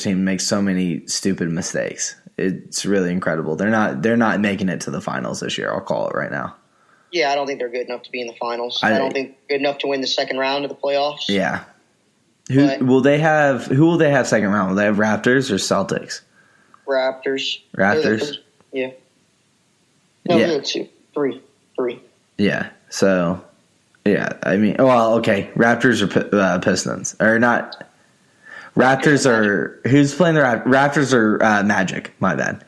team makes so many stupid mistakes. It's really incredible. They're not making it to the finals this year. I'll call it right now. Yeah, I don't think they're good enough to be in the finals. I don't think they're good enough to win the second round of the playoffs. Yeah. Who will they have second round? Will they have Raptors or Celtics? Raptors. Yeah. No, yeah. Three. Yeah. So, yeah. I mean, well, okay. Raptors or Pistons or not? Raptors are who's playing the Raptors or Magic? My bad.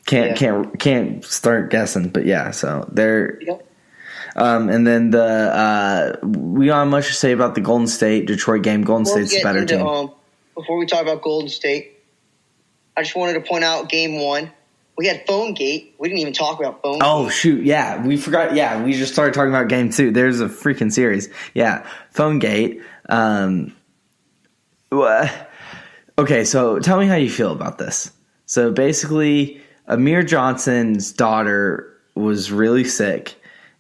Can't start guessing, but yeah. So they're. Yep. And then we don't have much to say about the Golden State Detroit game. Golden State's a better team. Before we talk about Golden State, I just wanted to point out Game 1. We had PhoneGate. We didn't even talk about PhoneGate. Oh, shoot. Yeah, we forgot. Yeah, we just started talking about Game 2. There's a freaking series. Yeah, PhoneGate. Okay, so tell me how you feel about this. So basically, Amir Johnson's daughter was really sick,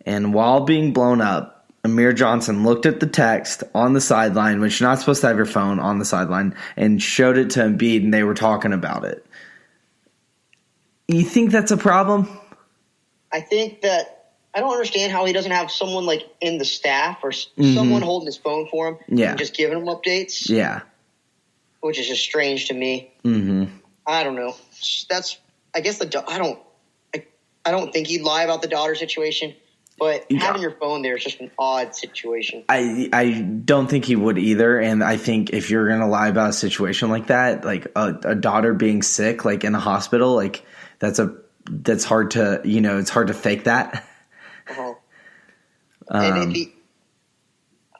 and while being blown up, Amir Johnson looked at the text on the sideline, which you're not supposed to have your phone on the sideline, and showed it to Embiid, and they were talking about it. You think that's a problem? I think that I don't understand how he doesn't have someone like in the staff or someone holding his phone for him and just giving him updates. Yeah. Which is just strange to me. Mm-hmm. I don't know. I guess I don't think he'd lie about the daughter situation. But having your phone there is just an odd situation. I don't think he would either. And I think if you're going to lie about a situation like that, like a daughter being sick, like in a hospital, like that's hard to, it's hard to fake that. Uh-huh. And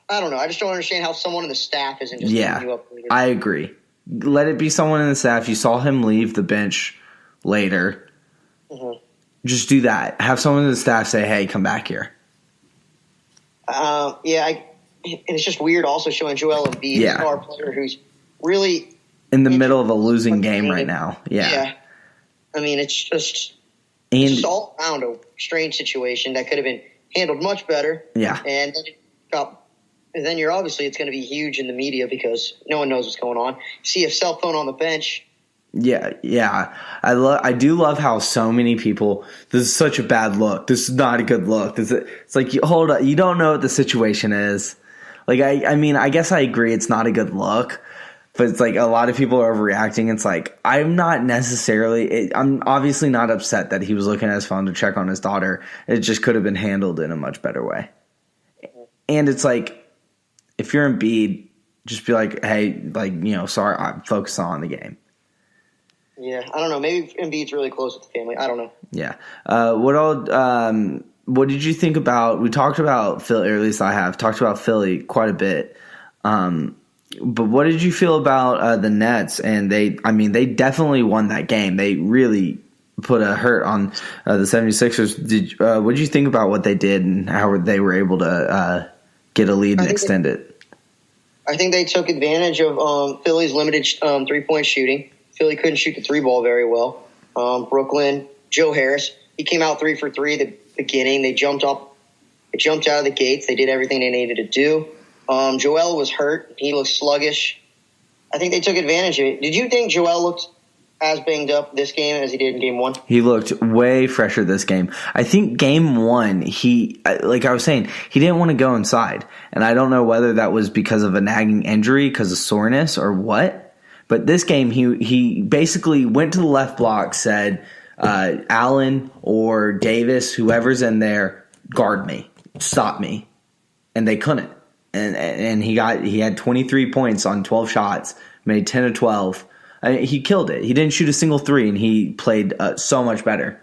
I don't know. I just don't understand how someone in the staff isn't just giving you up later. I agree. Let it be someone in the staff. You saw him leave the bench later. Mm-hmm. Just do that. Have someone in the staff say, hey, come back here. And it's just weird also showing Joel Embiid, a star player who's really in the middle of a losing game right now. Yeah. I mean, it's just all around a strange situation that could have been handled much better. Yeah. And then it's going to be huge in the media because no one knows what's going on. See a cell phone on the bench. Yeah. I do love how so many people. This is such a bad look. This is not a good look. It's like hold up. You don't know what the situation is. Like I mean, I guess I agree. It's not a good look, but it's like a lot of people are overreacting. It's like I'm obviously not upset that he was looking at his phone to check on his daughter. It just could have been handled in a much better way. And it's like if you're Embiid, just be like, hey, sorry, I'm focused on the game. Yeah, I don't know. Maybe Embiid's really close with the family. I don't know. Yeah. What did you think about? We talked about Philly, or at least I have talked about Philly quite a bit. But what did you feel about the Nets? And they definitely won that game. They really put a hurt on the 76ers. What did you think about what they did and how they were able to get a lead and extend it? I think they took advantage of Philly's limited 3-point shooting. Philly couldn't shoot the three ball very well. Brooklyn, Joe Harris, he came out 3 for 3 at the beginning. They jumped out of the gates. They did everything they needed to do. Joel was hurt. He looked sluggish. I think they took advantage of it. Did you think Joel looked as banged up this game as he did in Game 1? He looked way fresher this game. I think Game 1, like I was saying, he didn't want to go inside. And I don't know whether that was because of a nagging injury, because of soreness or what. But this game, he basically went to the left block, said, Allen or Davis, whoever's in there, guard me, stop me. And they couldn't. And he had 23 points on 12 shots, made 10 of 12. He killed it. He didn't shoot a single three, and he played so much better.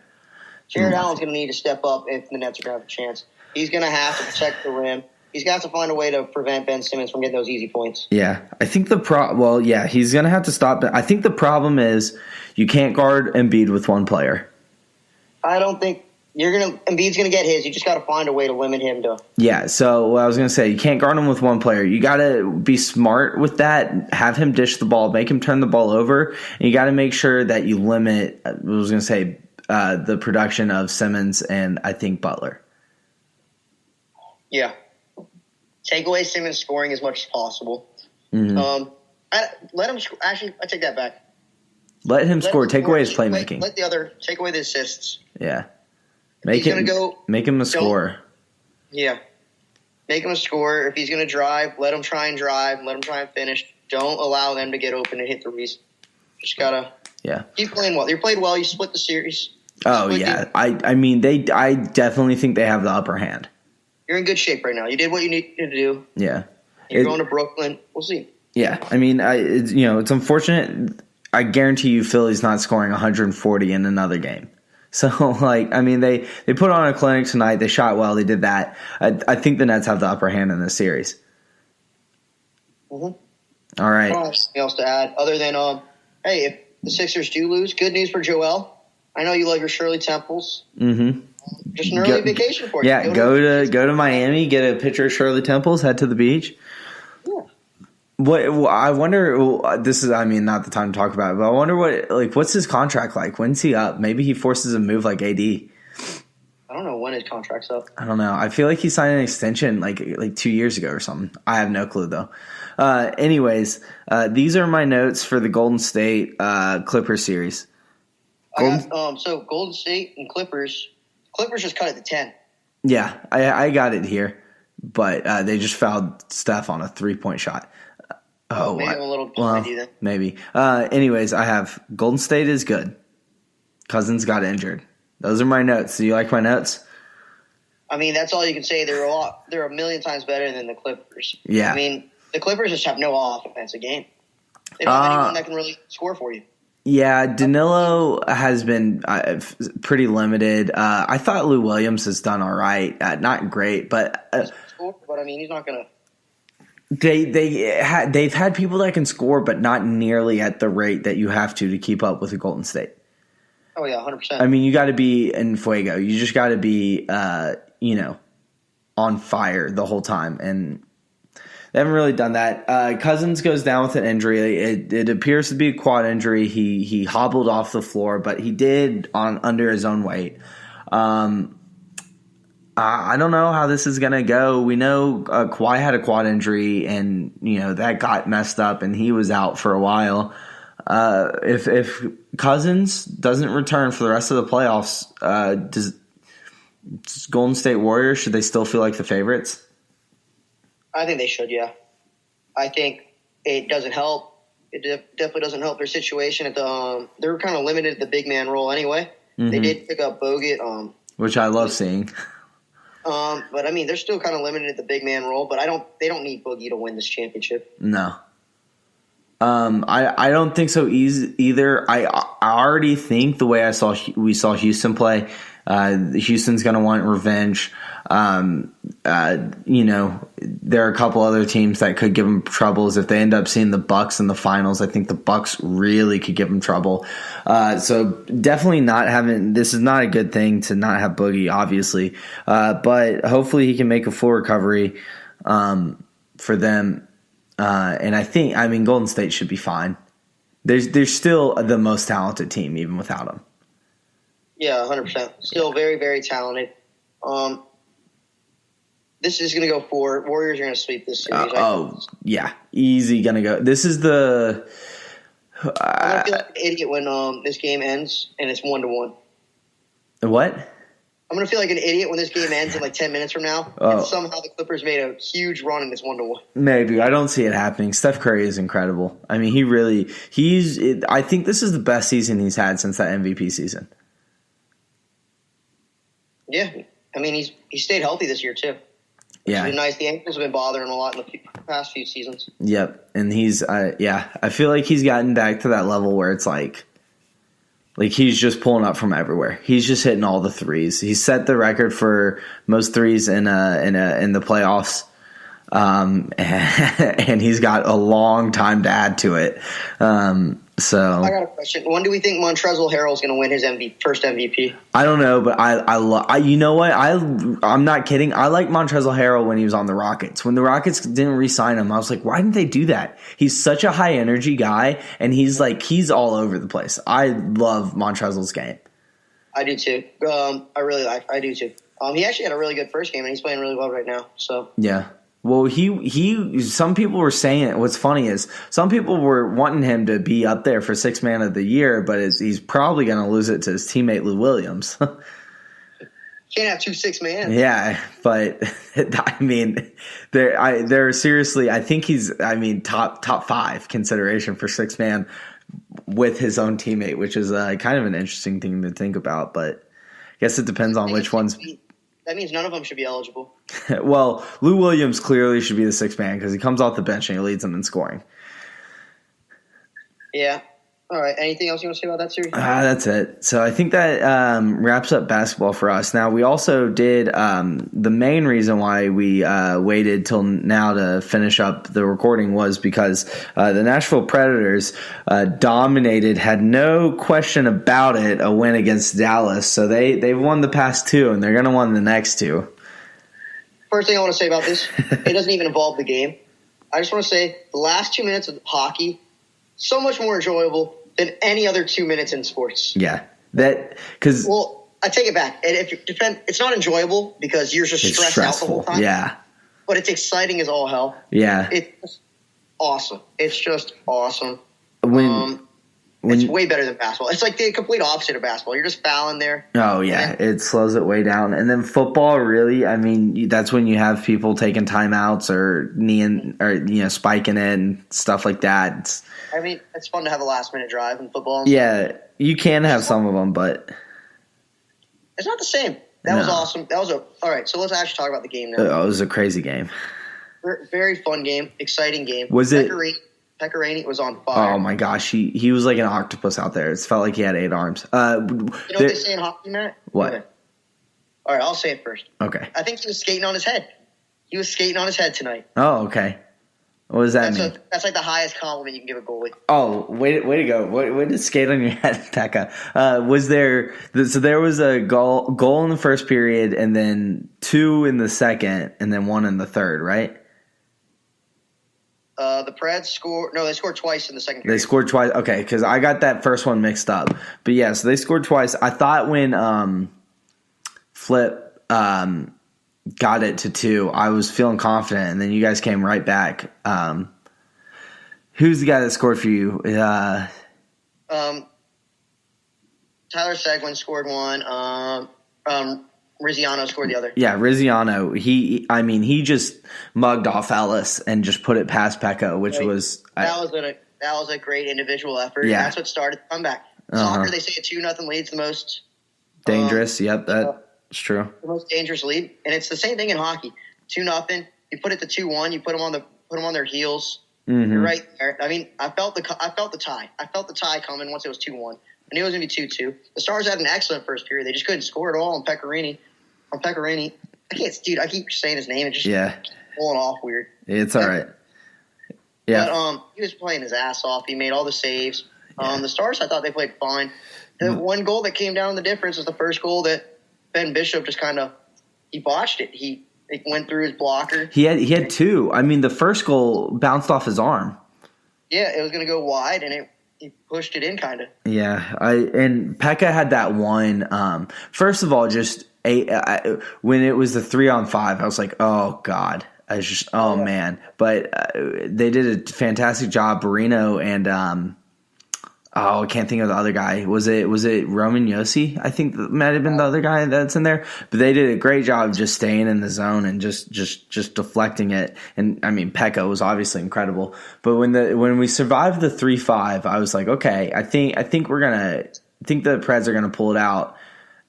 Jared Allen's going to need to step up if the Nets are going to have a chance. He's going to have to protect the rim. He's got to find a way to prevent Ben Simmons from getting those easy points. Yeah, I think he's going to have to stop it. I think the problem is you can't guard Embiid with one player. I don't think Embiid's going to get his. You just got to find a way to limit him to. Yeah, so what I was going to say, you can't guard him with one player. You got to be smart with that. Have him dish the ball, make him turn the ball over, and you got to make sure that you limit. I was going to say the production of Simmons and I think Butler. Yeah. Take away Simmons scoring as much as possible. Mm-hmm. Let him actually. I take that back. Let him score. Take away his playmaking. Let the other take away the assists. Yeah. Make him a scorer. Yeah. Make him a scorer. If he's going to drive, let him try and drive. Let him try and finish. Don't allow them to get open and hit threes. Just gotta keep playing well. You played well. You split the series. I mean, I definitely think they have the upper hand. You're in good shape right now. You did what you needed to do. Yeah. You're going to Brooklyn. We'll see. Yeah. I mean, it's unfortunate. I guarantee you Philly's not scoring 140 in another game. So, I mean, they put on a clinic tonight. They shot well. They did that. I think the Nets have the upper hand in this series. Mm-hmm. All right. I don't have anything else to add other than, hey, if the Sixers do lose, good news for Joel. I know you love your Shirley Temples. Mm-hmm. Just an early vacation for you. Yeah, go to Miami, get a picture of Shirley Temples, head to the beach. Yeah. I wonder. This is, I mean, not the time to talk about it, but I wonder what's his contract like? When's he up? Maybe he forces a move like AD. I don't know when his contract's up. I don't know. I feel like he signed an extension like 2 years ago or something. I have no clue though. Anyways, these are my notes for the Golden State Clippers series. So Golden State and Clippers just cut it to 10. Yeah, I got it here, but they just fouled Steph on a 3-point shot. Maybe I'm a little behind you then. Maybe. Anyways, I have Golden State is good. Cousins got injured. Those are my notes. Do you like my notes? I mean, that's all you can say. They're a million times better than the Clippers. Yeah. I mean, the Clippers just have no offense a game. They don't have anyone that can really score for you. Yeah, Danilo has been pretty limited. I thought Lou Williams has done all right. Not great, but I mean, he's not going to. They've had people that can score, but not nearly at the rate that you have to keep up with the Golden State. Oh yeah, 100%. I mean, you got to be in fuego. You just got to be, on fire the whole time, and they haven't really done that. Cousins goes down with an injury. It appears to be a quad injury. He hobbled off the floor, but he did under his own weight. I don't know how this is going to go. We know Kawhi had a quad injury, and that got messed up, and he was out for a while. If Cousins doesn't return for the rest of the playoffs, does Golden State Warriors, should they still feel like the favorites? I think they should, yeah. I think it doesn't help. It definitely doesn't help their situation. They're kind of limited at the big man role anyway. Mm-hmm. They did pick up Bogut. Which I love seeing. But, I mean, they're still kind of limited at the big man role, but they don't need Boogie to win this championship. No. I don't think so either. I already think the way we saw Houston play, Houston's going to want revenge. There are a couple other teams that could give them troubles if they end up seeing the Bucks in the finals. I think the Bucks really could give them trouble. So definitely this is not a good thing to not have Boogie, obviously. But hopefully he can make a full recovery, for them. And I mean, Golden State should be fine. They're still the most talented team, even without him. Yeah, 100%. Still very, very talented. This is going to go forward. Warriors are going to sweep this series. Yeah. Easy going to go. This is the... I'm going to feel like an idiot when this game ends and it's 1-1. What? I'm going to feel like an idiot when this game ends in like 10 minutes from now. And somehow the Clippers made a huge run and it's 1-1. Maybe. I don't see it happening. Steph Curry is incredible. I mean, I think this is the best season he's had since that MVP season. Yeah. I mean, he stayed healthy this year too. Yeah. It's been nice. The ankles have been bothering him a lot in the past few seasons. Yep. And he's, I feel like he's gotten back to that level where it's like he's just pulling up from everywhere. He's just hitting all the threes. He set the record for most threes in the playoffs. And he's got a long time to add to it. So I got a question. When do we think Montrezl Harrell is going to win his first MVP? I don't know, but I you know what? I'm not kidding. I like Montrezl Harrell when he was on the Rockets. When the Rockets didn't re-sign him, I was like, why didn't they do that? He's such a high energy guy, and he's all over the place. I love Montrezl's game. I do too. I do too. He actually had a really good first game, and he's playing really well right now. So yeah. Well, some people were saying, what's funny is some people were wanting him to be up there for sixth man of the year, but he's probably going to lose it to his teammate Lou Williams. Can't have 2 6-man. Yeah, but I mean, they're seriously, I think he's, top 5 consideration for sixth man with his own teammate, which is kind of an interesting thing to think about, but I guess it depends on which one's. That means none of them should be eligible. Well, Lou Williams clearly should be the sixth man because he comes off the bench and he leads them in scoring. Yeah. All right. Anything else you want to say about that series? That's it. So I think that wraps up basketball for us. Now, we also did the main reason why we waited till now to finish up the recording was because the Nashville Predators dominated, had no question about it, a win against Dallas. So they've won the past 2, and they're going to win the next 2. First thing I want to say about this, it doesn't even involve the game. I just want to say the last 2 minutes of hockey, so much more enjoyable than any other 2 minutes in sports. Yeah. Well, I take it back. If you defend, it's not enjoyable because you're just stressed out the whole time. Yeah. But it's exciting as all hell. Yeah. It's awesome. It's just awesome. It's way better than basketball. It's like the complete opposite of basketball. You're just fouling there. Oh, yeah. It slows it way down. And then football, really, that's when you have people taking timeouts or spiking it and stuff like that. It's fun to have a last-minute drive in football. Yeah, you can have some of them, but it's not the same. That was awesome. All right, so let's actually talk about the game now. Oh, it was a crazy game. Very fun game, exciting game. Was it? Pecorini was on fire. Oh, my gosh. He was like an octopus out there. It felt like he had 8 arms. You know what they say in hockey, Matt? What? Okay. All right, I'll say it first. Okay. I think he was skating on his head. He was skating on his head tonight. Oh, okay. What does that mean? That's like the highest compliment you can give a goalie. Oh, way to go. Way to skate on your head, Pekka. There was a goal in the first period and then 2 in the second and then 1 in the third, right? The Preds scored. No, they scored twice in the second period. They scored twice. Okay, because I got that first one mixed up. But yeah, so they scored twice. I thought when Flip got it to 2, I was feeling confident, and then you guys came right back. Who's the guy that scored for you? Tyler Seguin scored one. Rizziano scored the other. Yeah, Rizziano. He just mugged off Ellis and just put it past Pekka, which was that was a great individual effort. Yeah, that's what started the comeback. Soccer, they say a 2-0 lead's the most dangerous. Yep, that's true. The most dangerous lead, and it's the same thing in hockey. 2-0, you put it to 2-1, you put them on their heels. Mm-hmm. You're right there. I felt the tie. I felt the tie coming once it was 2-1. I knew it was going to be 2-2. The Stars had an excellent first period. They just couldn't score at all on Pecorini. I keep saying his name and just pulling off weird. It's all right. Yeah. But he was playing his ass off. He made all the saves. The Stars, I thought they played fine. The one goal that came down the difference was the first goal that Ben Bishop just he botched it. It went through his blocker. He had 2. The first goal bounced off his arm. Yeah, it was going to go wide, and he pushed it in kind of. Yeah, and Pekka had that one. First of all, just when it was the 3-on-5, I was like, oh god, I was just man. But they did a fantastic job. Barrino and I can't think of the other guy. Was it Roman Yossi? I think that might have been the other guy that's in there. But they did a great job just staying in the zone and just deflecting it. And Pekka was obviously incredible. But when we survived the 3-5, I was like, okay, I think the Preds are gonna pull it out.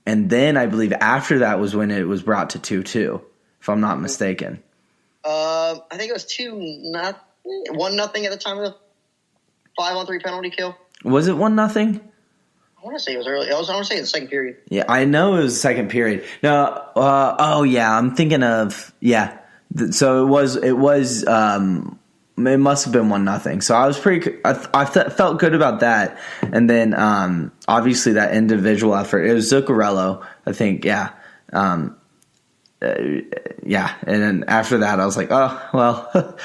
And then I believe after that was when it was brought to 2-2, if I'm not mistaken. I think it was 1-0 at the time of the 5-on-3 penalty kill. Was it 1-0? I want to say it was early. I want to say the second period. Yeah, I know it was the second period. No, I'm thinking of So it was. It must have been 1-0. So I was felt good about that. And then obviously that individual effort. It was Zuccarello, I think. Yeah. And then after that, I was like, oh well,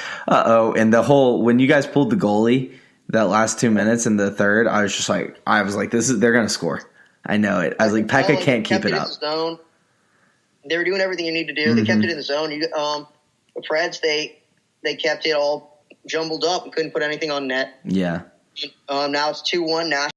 And the whole when you guys pulled the goalie. That last 2 minutes in the third, I was like, they're going to score. I know it. I was like, Pekka can't keep it up. They were doing everything you need to do. They kept it in the zone. The Preds, they kept it all jumbled up and couldn't put anything on net. Yeah. Now it's 2-1 Nashville.